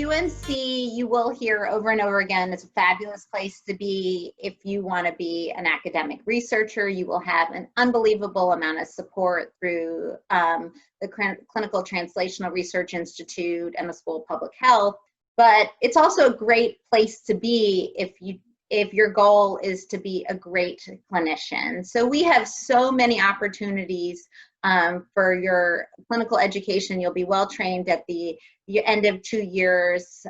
UNC, you will hear over and over again, it's a fabulous place to be. If you want to be an academic researcher, you will have an unbelievable amount of support through the Clinical Translational Research Institute and the School of Public Health. But it's also a great place to be if your goal is to be a great clinician. So we have so many opportunities for your clinical education. You'll be well trained at the end of 2 years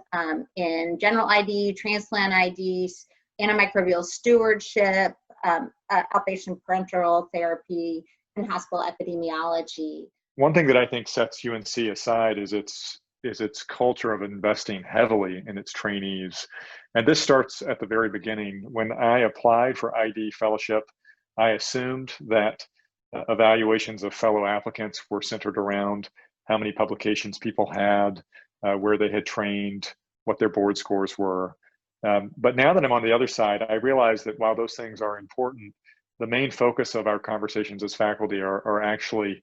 in general ID, transplant IDs, antimicrobial stewardship, outpatient parenteral therapy, and hospital epidemiology. One thing that I think sets UNC aside is its culture of investing heavily in its trainees. And this starts at the very beginning. When I applied for ID fellowship, I assumed that evaluations of fellow applicants were centered around how many publications people had, where they had trained, what their board scores were. But now that I'm on the other side, I realize that while those things are important, the main focus of our conversations as faculty are actually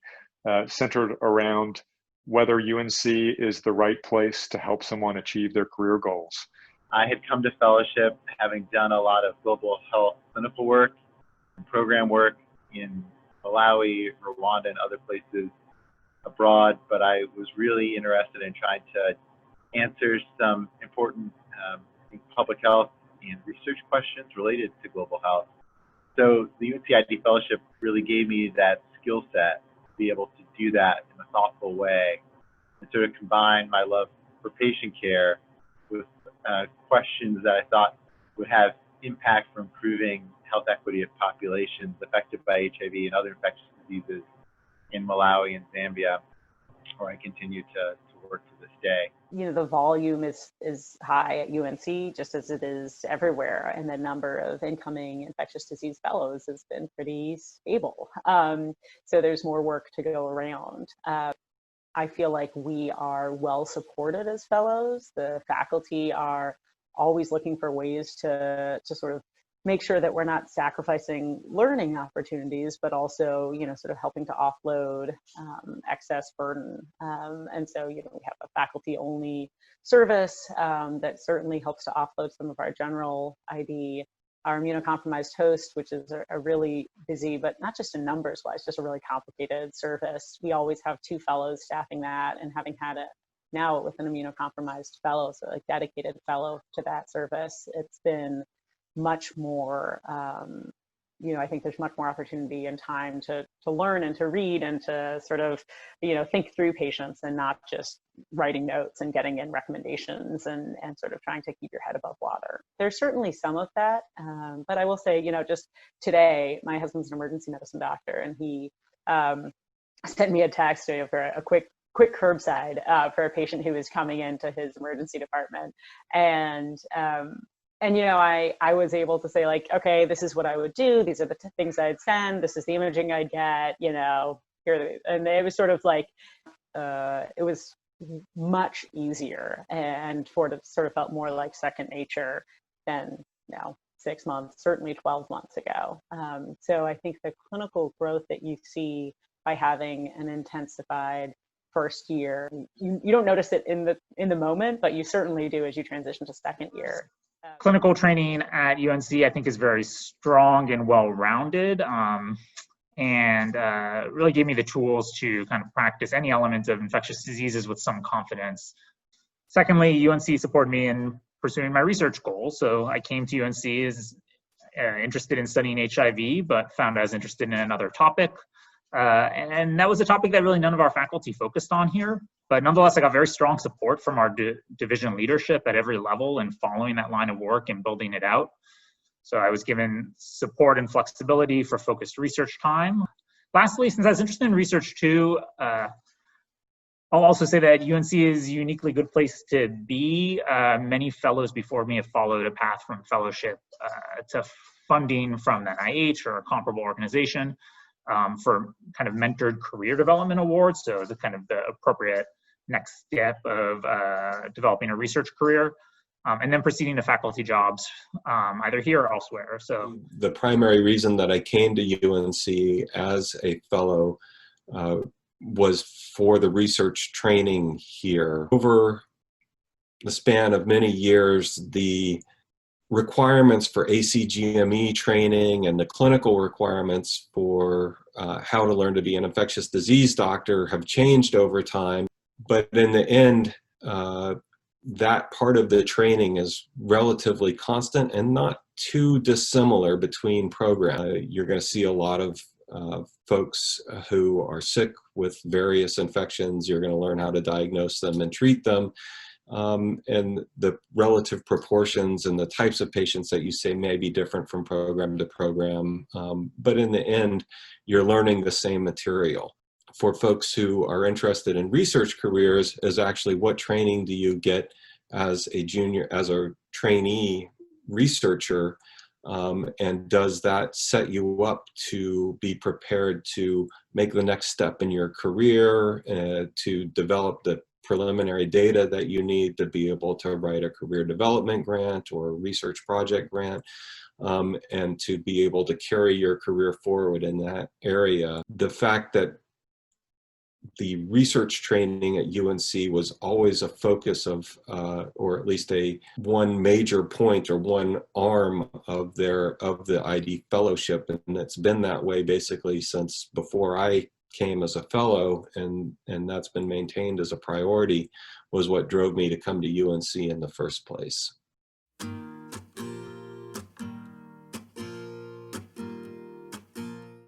centered around whether UNC is the right place to help someone achieve their career goals. I had come to fellowship having done a lot of global health clinical work and program work in Malawi, Rwanda, and other places abroad, but I was really interested in trying to answer some important public health and research questions related to global health. So the UNC ID Fellowship really gave me that skill set to be able to do that in a thoughtful way and sort of combine my love for patient care with questions that I thought would have impact for improving health equity of populations affected by HIV and other infectious diseases in Malawi and Zambia, where I continue to work to this day. You know, the volume is high at UNC, just as it is everywhere, and the number of incoming infectious disease fellows has been pretty stable. So there's more work to go around. I feel like we are well supported as fellows. The faculty are always looking for ways to sort of make sure that we're not sacrificing learning opportunities, but also, you know, sort of helping to offload excess burden. And so, you know, we have a faculty-only service that certainly helps to offload some of our general ID. Our immunocompromised host, which is a really busy, but not just in numbers wise, just a really complicated service. We always have 2 fellows staffing that, and having had it now with an immunocompromised fellow, so a dedicated fellow to that service, it's been much more, you know, I think there's much more opportunity and time to learn and to read and to sort of, you know, think through patients and not just writing notes and getting in recommendations and sort of trying to keep your head above water. There's certainly some of that, but I will say, you know, just today, my husband's an emergency medicine doctor, and he sent me a text for a quick curbside for a patient who was coming into his emergency department. And, you know, I was able to say, like, okay, this is what I would do. These are the things I'd send. This is the imaging I'd get, you know, and it was sort of like, it was much easier and sort of felt more like second nature than, you know, 6 months, certainly 12 months ago. So I think the clinical growth that you see by having an intensified first year, you don't notice it in the moment, but you certainly do as you transition to second year. Clinical training at UNC, I think, is very strong and well-rounded, and really gave me the tools to kind of practice any elements of infectious diseases with some confidence. Secondly, UNC supported me in pursuing my research goals. So I came to UNC as interested in studying HIV, but found I was interested in another topic. And that was a topic that really none of our faculty focused on here. But nonetheless, I got very strong support from our division leadership at every level in following that line of work and building it out. So I was given support and flexibility for focused research time. Lastly, since I was interested in research too, I'll also say that UNC is a uniquely good place to be. Many fellows before me have followed a path from fellowship to funding from the NIH or a comparable organization. For kind of mentored career development awards. So it's kind of the appropriate next step of developing a research career, and then proceeding to faculty jobs, either here or elsewhere. So the primary reason that I came to UNC as a fellow was for the research training here. Over the span of many years, the requirements for ACGME training and the clinical requirements for how to learn to be an infectious disease doctor have changed over time. But in the end, that part of the training is relatively constant and not too dissimilar between programs. You're going to see a lot of folks who are sick with various infections. You're going to learn how to diagnose them and treat them. And the relative proportions and the types of patients that you see may be different from program to program. But in the end, you're learning the same material. For folks who are interested in research careers, is actually what training do you get as a junior, as a trainee researcher, and does that set you up to be prepared to make the next step in your career, to develop the preliminary data that you need to be able to write a career development grant or a research project grant, and to be able to carry your career forward in that area. The fact that the research training at UNC was always a focus of, or at least one major point or one arm of the ID fellowship, and it's been that way basically since before I came as a fellow, and that's been maintained as a priority, was what drove me to come to UNC in the first place.